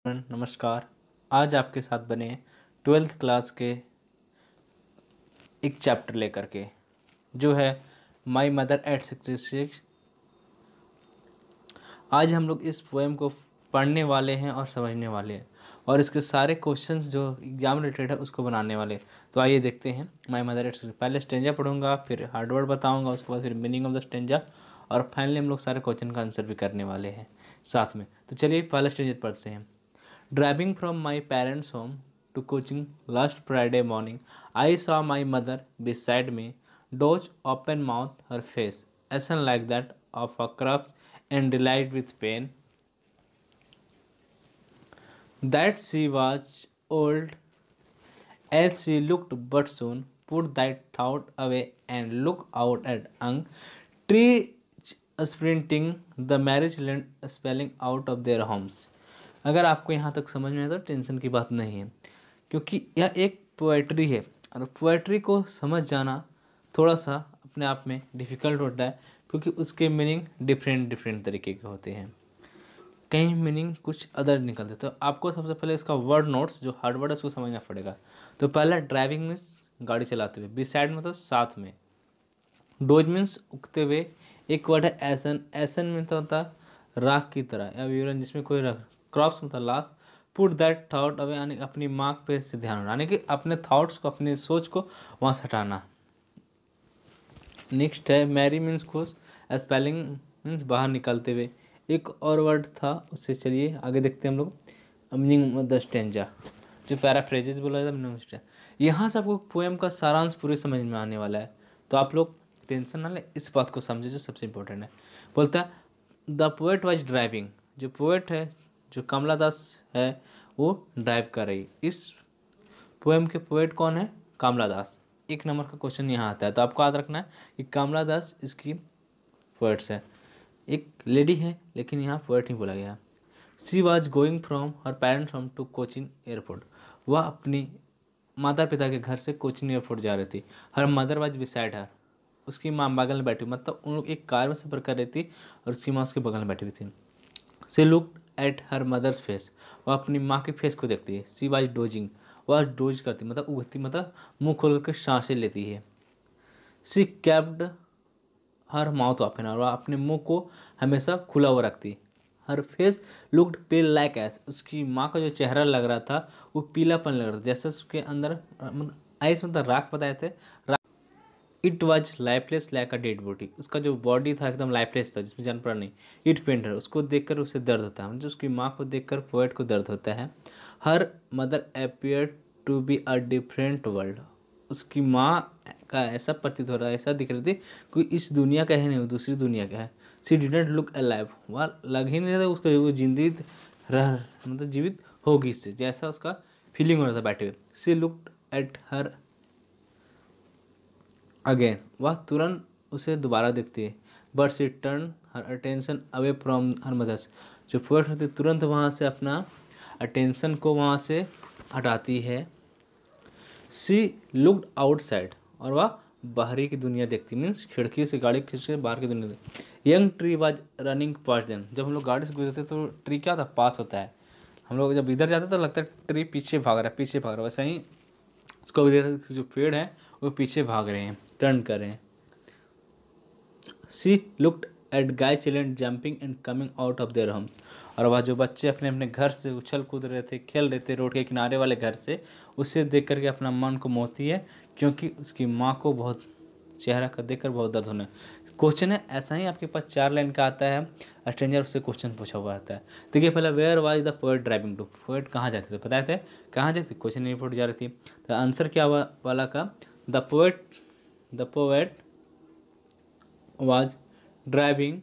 नमस्कार। आज आपके साथ बने 12th क्लास के एक चैप्टर लेकर के जो है माई मदर एट 66। आज हम लोग इस पोएम को पढ़ने वाले हैं और समझने वाले हैं और इसके सारे क्वेश्चंस जो एग्जाम रिलेटेड है उसको बनाने वाले। तो आइए देखते हैं माई मदर एट 66। पहले स्टेंजा पढ़ूंगा, फिर हार्ड वर्ड बताऊंगा, उसके बाद फिर मीनिंग ऑफ द स्टेंजा और फाइनली हम लोग सारे क्वेश्चन का आंसर भी करने वाले हैं साथ में। तो चलिए पहला स्टेंजा पढ़ते हैं। Driving from my parents' home to coaching last Friday morning, I saw my mother beside me, doze open mouth, her face, ashen like that of a corpse and delight with pain. That she was old as she looked, but soon put that thought away and looked out at young trees sprinting, the marriage land spelling out of their homes. अगर आपको यहाँ तक समझ में आए तो tension की बात नहीं है, क्योंकि यह एक पोएट्री है और पोएट्री को समझ जाना थोड़ा सा अपने आप में डिफ़िकल्ट होता है, क्योंकि उसके मीनिंग डिफरेंट डिफरेंट तरीके के होते हैं। कहीं मीनिंग कुछ अदर निकलते। तो आपको सबसे पहले इसका वर्ड नोट्स जो हार्ड वर्ड है उसको समझना पड़ेगा। तो पहला ड्राइविंग मीन्स गाड़ी चलाते हुए, बिसाइड मतलब साथ में, डोज मीन्स उगते हुए, एक वर्ड है एसन, एसन मतलब होता है राख की तरह या विवरण जिसमें कोई रख, क्रॉप्स मतलब लाश, पुट दैट थॉट अवे यानी अपनी मार्क पे से ध्यान हटाना, यानी कि अपने थॉट्स को अपनी सोच को वहाँ से हटाना। नेक्स्ट है मैरी मीन्स खुश, स्पेलिंग मीन्स बाहर निकलते हुए। एक और वर्ड था उससे, चलिए आगे देखते हैं हम लोग। मीनिंग ऑफ द स्टेंजा जो पैराफ्रेजेस बोला जाता है, मीनिंग ऑफ स्टेंजा। यहाँ से आपको पोएम का सारांश पूरे समझ में आने वाला है, तो आप लोग टेंशन ना लें, इस बात को समझे जो सबसे इंपॉर्टेंट है। बोलता है द पोएट वाज ड्राइविंग, जो पोएट है जो कमला दास है वो ड्राइव कर रही। इस पोएम के पोएट कौन है? कमला दास। एक नंबर का क्वेश्चन यहाँ आता है, तो आपको याद रखना है कि कमला दास इसकी पोएट्स है। एक लेडी है लेकिन यहाँ पोएट ही बोला गया है। She was going from her parents home to Cochin airport, वह अपनी माता पिता के घर से कोचिन एयरपोर्ट जा रही थी। हर मदर वाज बिसाइड हर, उसकी माँ बगल में बैठी, मतलब उन लोग एक कार में सफ़र कर रही थी और उसकी माँ उसके बगल में बैठी हुई थी। She looked at her mother's face, वह अपनी माँ के फेस को देखती है। सी वाज डोजिंग, वह डोज करती मतलब उगती मतलब मुंह खोल कर सांसें लेती है। सी कैप्ड हर माउथ ओपन, और वह अपने मुंह को हमेशा खुला हुआ रखती। हर फेस लुक्ड पेल लाइक एस, उसकी माँ का जो चेहरा लग रहा था वो पीलापन लग रहा था, जैसे उसके अंदर मतलब आइस मतलब राख बताए थे। It was lifeless like a dead body, उसका जो बॉडी था एकदम लाइफलेस था जिसमें जान पड़ा नहीं। इट पेंटर, उसको देखकर उसे दर्द होता है, मतलब उसकी माँ को देखकर पोएट को दर्द होता है। Her mother appear to be a different world, उसकी माँ का ऐसा प्रतीत हो रहा है, ऐसा दिख रही थी कोई इस दुनिया का है नहीं, वो दूसरी दुनिया का है। सी डिडंट लुक अलाइव, वह लग ही नहीं रहा उसका वो जिंदगी रह मतलब जीवित होगी इससे, जैसा उसका फीलिंग हो रहा था बैठे हुए। She looked at her again, वह तुरंत उसे दोबारा देखती है। But she turn her attention away from her mothers, जो पोएट होती है तुरंत वहाँ से अपना अटेंशन को वहाँ से हटाती है। सी लुक्ड आउटसाइड, और वह बाहरी की दुनिया देखती, मीन्स खिड़की से गाड़ी खींच के बाहर की दुनिया देखती। Young tree was running pass them, जब हम लोग गाड़ी से गुजरते तो ट्री क्या होता है? पास होता है। हम लोग जब इधर जाते तो लगता है ट्री पीछे भाग रहा है, पीछे भाग रहा है, वैसे ही उसको भी देखा जो पेड़ है वो पीछे भाग रहे हैं, टर्न कर रहे हैं। She looked at guy children jumping and coming out of their homes, और वह जो बच्चे अपने अपने घर से उछल कूद रहे थे, खेल रहे थे रोड के किनारे वाले घर से, उसे देख करके अपना मन को मोहती है, क्योंकि उसकी माँ को बहुत चेहरा का देख कर बहुत दर्द होना है। क्वेश्चन है ऐसा ही आपके पास 4 लाइन का आता है, स्ट्रेंजर उससे क्वेश्चन पूछा हुआ आता है। देखिए पहले where was the poet driving to, poet कहाँ जाते थे बताए थे, कहाँ जाती थी? क्वेश्चन रिपोर्ट जा रही थी। तो आंसर क्या हुआ वाला का? The poet was driving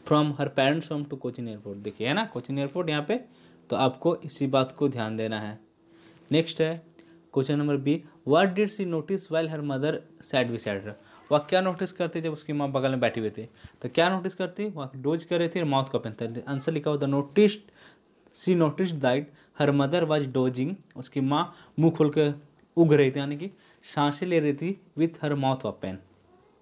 from her parents home to Cochin airport. देखिए है ना कोचिन एयरपोर्ट यहाँ पे, तो आपको इसी बात को ध्यान देना है। नेक्स्ट है question number B, what did she notice while her mother sat beside her, वह क्या नोटिस करती जब उसकी माँ बगल में बैठी हुई थी? तो क्या नोटिस करती? वह डोज कर रही थी और माउथ को ओपन था। आंसर लिखा हुआ the notice, she notice that her mother was dozing, उसकी माँ मुंह खोल के उग रही थी, यानी कि सांसें ले रही थी, विथ हर माउथ ओपन,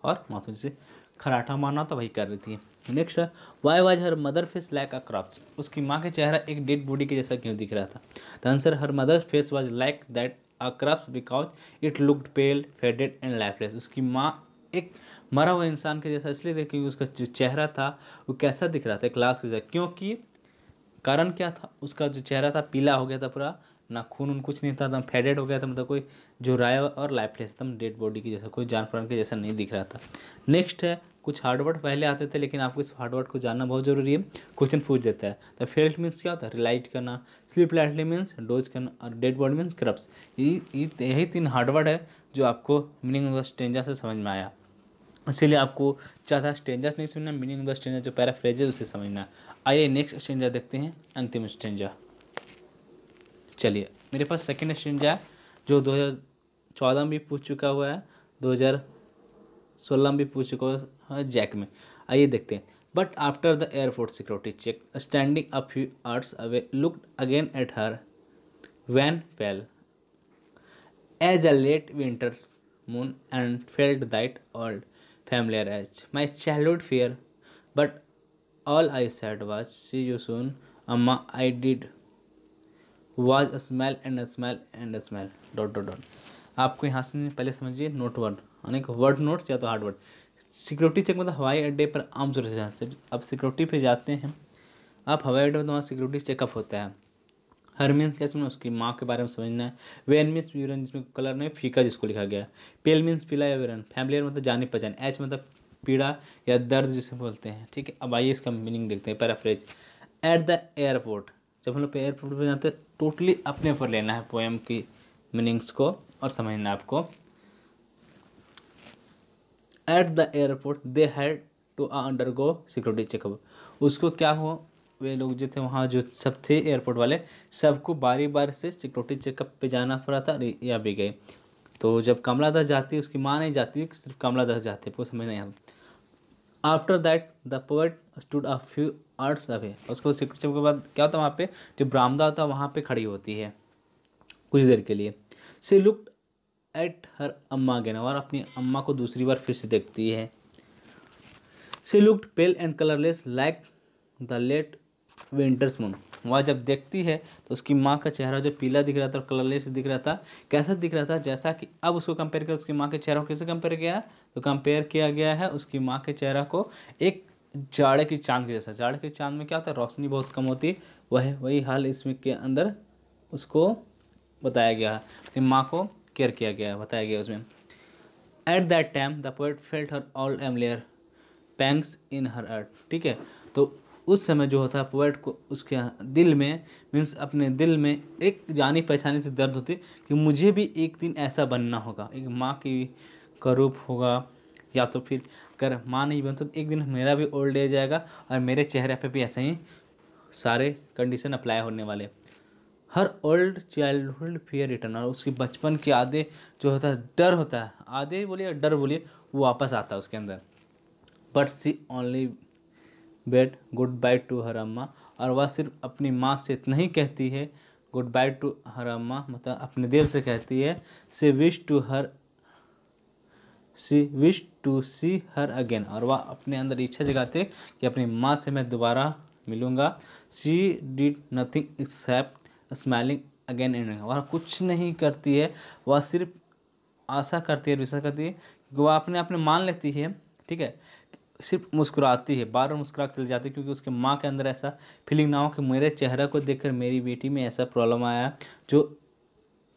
और माउथ से खराटा मारना तो वही कर रही थी। नेक्स्ट है why was her mother face like a crops, उसकी माँ का चेहरा एक डेड बॉडी के जैसा क्यों दिख रहा था। The answer her mother face was like that a corpse because it looked pale faded and lifeless, उसकी माँ एक मरा हुआ इंसान के जैसा इसलिए देखी क्योंकि उसका जो चेहरा था वो कैसा दिख रहा था, एक लाश के जैसा। क्योंकि कारण क्या था, उसका जो चेहरा था पीला हो गया था पूरा, ना खून उन कुछ नहीं था, एकदम फेडेड हो गया था, मतलब कोई जो राय और लाइफलेस, एकदम डेड बॉडी की जैसा, कोई जान प्राण के जैसा नहीं दिख रहा था। नेक्स्ट है कुछ हार्डवर्ड पहले आते थे लेकिन आपको इस हार्डवर्ड को जानना बहुत जरूरी है, क्वेश्चन पूछ देता है। तो फेल्ट मीन्स क्या होता है, रिलाइट करना, स्लीप लाइटली मीन्स डोज करना, और डेड बॉडी मीन्स करप्स। यही 3 हार्डवर्ड है जो आपको मीनिंग ऑफ स्ट्रेंजर से समझ में आया। इसीलिए आपको ज़्यादा स्ट्रेंजर्स नहीं सुनना, मीनिंग ऑफ स्ट्रेंजर जो पैराफ्रेज है उसे समझना। आइए नेक्स्ट स्ट्रेंजर देखते हैं, अंतिम स्ट्रेंजर। चलिए मेरे पास सेकेंड स्ट्रेंजर है जो 2014 में भी पूछ चुका हुआ है, 2016 में भी पूछ चुका हुआ है जैक में। आइए देखते हैं। But after the airport security check standing a few hours away looked again at her wan pale as a late winter's moon and felt that old familiar as my childhood fear. But all I said was, "See you soon, Amma." I did was a smell and a smell and a smell. Dot dot dot. आपको यहाँ से पहले समझिए note word, यानी कि word notes या तो hard word. Security check मतलब हवाई अड्डे पर आम तौर से जाते हैं। अब सिक्योरिटी पे जाते हैं आप हवाई अड्डे में, तो वहाँ सिक्योरिटी चेकअप होता है। हर मीन्स कैसे में उसकी माँ के बारे में समझना है। वेन मीन्स यूरन जिसमें कलर नहीं फीका जिसको लिखा गया है। पेल मीन्स पीला या वीरन। फैमिलियर मतलब जानी पहचान। एच मतलब पीड़ा या दर्द जिसे बोलते हैं, ठीक है। अब आइए इसका मीनिंग देखते हैं, पैराफ्रेज। एट द एयरपोर्ट, जब हम लोग एयरपोर्ट पर जाते हैं टोटली अपने ऊपर लेना है पोएम की मीनिंग्स को और समझना है आपको। At the airport they had to undergo security checkup, उसको क्या हुआ, वे लोग जो थे वहाँ जो सब थे एयरपोर्ट वाले सबको बारी बारी से सिक्योरिटी चेकअप पे जाना पड़ा था, या भी गए। तो जब कमला दास जाती है उसकी माँ नहीं जाती, सिर्फ कमला दास जाते, वो समझ नहीं आता। After that the poet stood a few hours away, उसके बाद सिक्योरिटी चेकअप के बाद क्या होता है, वहाँ पे जो बरामदा होता है वहाँ पे खड़ी होती है कुछ देर के लिए। सी लुक्ड एट हर अम्मा अगेन, और अपनी अम्मा को दूसरी बार फिर से देखती है। She looked pale and colourless like the late winter's moon, वह जब देखती है तो उसकी माँ का चेहरा जो पीला दिख रहा था और कलरलेस दिख रहा था, कैसा दिख रहा था, जैसा कि अब उसको कंपेयर कर उसकी माँ के चेहरा को कैसे कंपेयर किया है, तो कंपेयर किया गया है उसकी माँ के चेहरा को एक जाड़े की चांद के जैसा। जाड़े के चांद में क्या होता है, रोशनी बहुत कम होती है, वही हाल इसमें के अंदर उसको बताया गया है, अपनी माँ को केयर किया गया है, बताया गया उसमें। At that time the poet felt her all familiar pangs in her heart, ठीक है। तो उस समय जो होता है पोएट को उसके दिल में, मीन्स अपने दिल में एक जानी पहचानी से दर्द होती कि मुझे भी एक दिन ऐसा बनना होगा, एक माँ की का रूप होगा, या तो फिर अगर माँ नहीं बन तो एक दिन मेरा भी ओल्ड एज आएगा और मेरे चेहरे पे भी ऐसे ही सारे कंडीशन अप्लाई होने वाले। Her old childhood fear return, और उसकी बचपन के आधे जो होता है डर होता है, आधे बोलिए डर बोलिए, वो वापस आता है उसके अंदर। But she only bade goodbye to her Amma, और वह सिर्फ अपनी माँ से इतना ही कहती है, गुड बाय टू हर अम्मा मतलब अपने दिल से कहती है। She wish to see her again, और वह अपने अंदर इच्छा जगाते कि अपनी माँ से मैं दोबारा मिलूँगा। She did nothing except smiling again and, वह कुछ नहीं करती है, वह सिर्फ आशा करती है, विश्वास करती है कि वह अपने आप में मान लेती है, ठीक है, सिर्फ मुस्कुराती है, बार बार मुस्कुरा के चली जाती है, क्योंकि उसके माँ के अंदर ऐसा फीलिंग ना हो कि मेरे चेहरा को देखकर मेरी बेटी में ऐसा प्रॉब्लम आया जो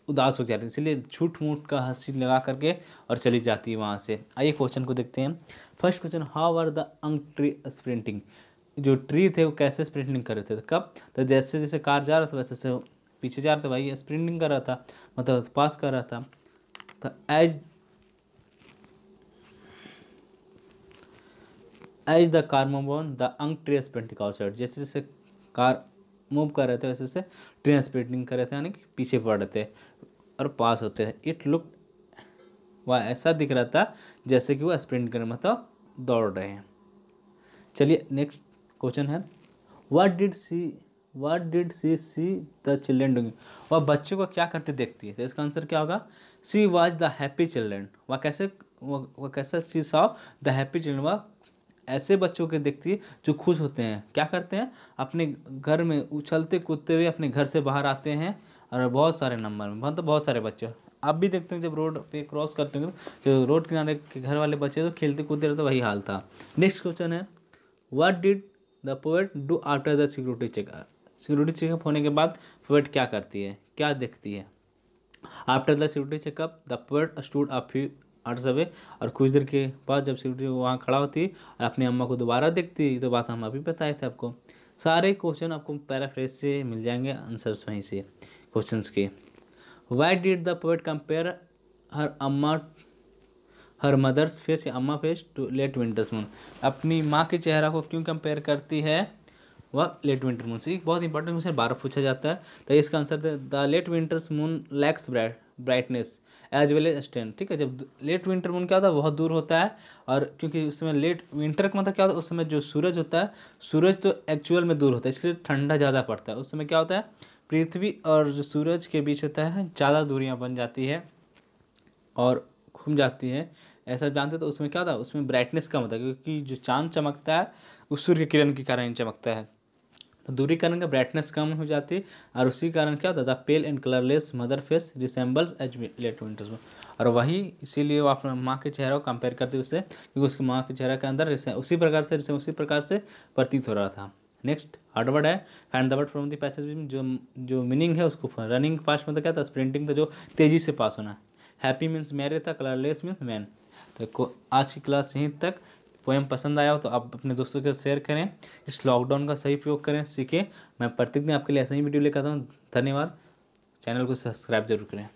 उदास हो जाती है, इसलिए झूठ मूठ का हंसी लगा करके और चली जाती है वहाँ से। आइए क्वेश्चन को देखते हैं। First question, how are the young tree sprinting, जो ट्री थे वो कैसे स्प्रिंटिंग कर रहे थे, तो कब, तो जैसे जैसे कार जा रहा था वैसे वैसे पीछे जा रहा था, भाई स्प्रिंटिंग कर रहा था, मतलब पास कर रहा था। तो as the car move on the young tree sprinting outside, जैसे जैसे कार मूव कर रहे थे वैसे वैसे ट्रेन स्प्रिंटिंग कर रहे थे, यानी कि पीछे पड़ रहे थे और पास होते थे। इट लुक, वह ऐसा दिख रहा था जैसे कि वह स्प्रिंट कर मतलब दौड़ रहे हैं। चलिए नेक्स्ट क्वेश्चन है, what did see the children doing, वह बच्चों को क्या करते देखती है, तो इसका आंसर क्या होगा, she was the happy children, वह कैसा सी सॉ द हैप्पी चिल्ड्रन, वह ऐसे बच्चों के देखती है जो खुश होते हैं, क्या करते हैं, अपने घर में उछलते कूदते हुए अपने घर से बाहर आते हैं और बहुत सारे नंबर में, मतलब बहुत सारे बच्चे आप भी देखते हैं जब रोड पे क्रॉस करते हैं जो रोड किनारे के घर वाले बच्चे तो खेलते कूदते रहते, वही हाल था। नेक्स्ट क्वेश्चन है, what did the poet do after the security checkup. Security checkup होने के बाद पोएट क्या करती है, क्या देखती है। After the security checkup the poet stood a few hours away, और कुछ देर के बाद जब सिक्योरिटी वहाँ खड़ा होती और अपनी अम्मा को दोबारा देखती, तो बात हम अभी बताए थे आपको। सारे क्वेश्चन आपको पैराफ्रेज से मिल जाएंगे, आंसर्स वहीं से क्वेश्चंस के। Why did the poet compare her amma her mother's face या amma face to late winter's moon, अपनी माँ के चेहरा को क्यों कंपेयर करती है वह लेट विंटर मून से। एक बहुत इंपॉर्टेंट क्वेश्चन बार पूछा जाता है, तो इसका answer the late winter's moon lacks brightness as well as strength. ठीक है, जब लेट विंटर मून क्या होता है, बहुत दूर होता है, और क्योंकि उस समय लेट विंटर का मतलब क्या होता है, उस समय जो सूरज होता है, सूरज तो एक्चुअल में दूर होता है, इसलिए ठंडा ज़्यादा पड़ता है। उस समय क्या होता है, पृथ्वी और जो सूरज के बीच होता है ज़्यादा दूरियाँ बन जाती है और घूम जाती है, ऐसा जानते। तो उसमें क्या होता है, उसमें ब्राइटनेस कम होता है, क्योंकि जो चांद चमकता है वो सूर्य की किरण के कारण चमकता है, तो दूरी कारण का ब्राइटनेस कम हो जाती है, और उसी कारण क्या होता है, the pale and colourless mother face resembles as late winter's में। और वही इसीलिए वो अपना माँ के चेहरा को कंपेयर करते उससे, क्योंकि उसकी माँ के चेहरा के अंदर उसी प्रकार से प्रतीत हो रहा था। नेक्स्ट हार्ड वर्ड है, find the word from the passage में, जो मीनिंग है उसको। रनिंग फास्ट मतलब क्या था, स्प्रिंटिंग था, जो तेज़ी से पास होना। हैप्पी मीन्स मैरे था, कलरलेस मीन्स मैन। तो आज की क्लास यहीं तक। पोएम पसंद आया हो तो आप अपने दोस्तों के साथ शेयर करें, इस लॉकडाउन का सही प्रयोग करें, सीखें। मैं प्रतिदिन आपके लिए ऐसा ही वीडियो लेकर आता हूँ। धन्यवाद। चैनल को सब्सक्राइब जरूर करें।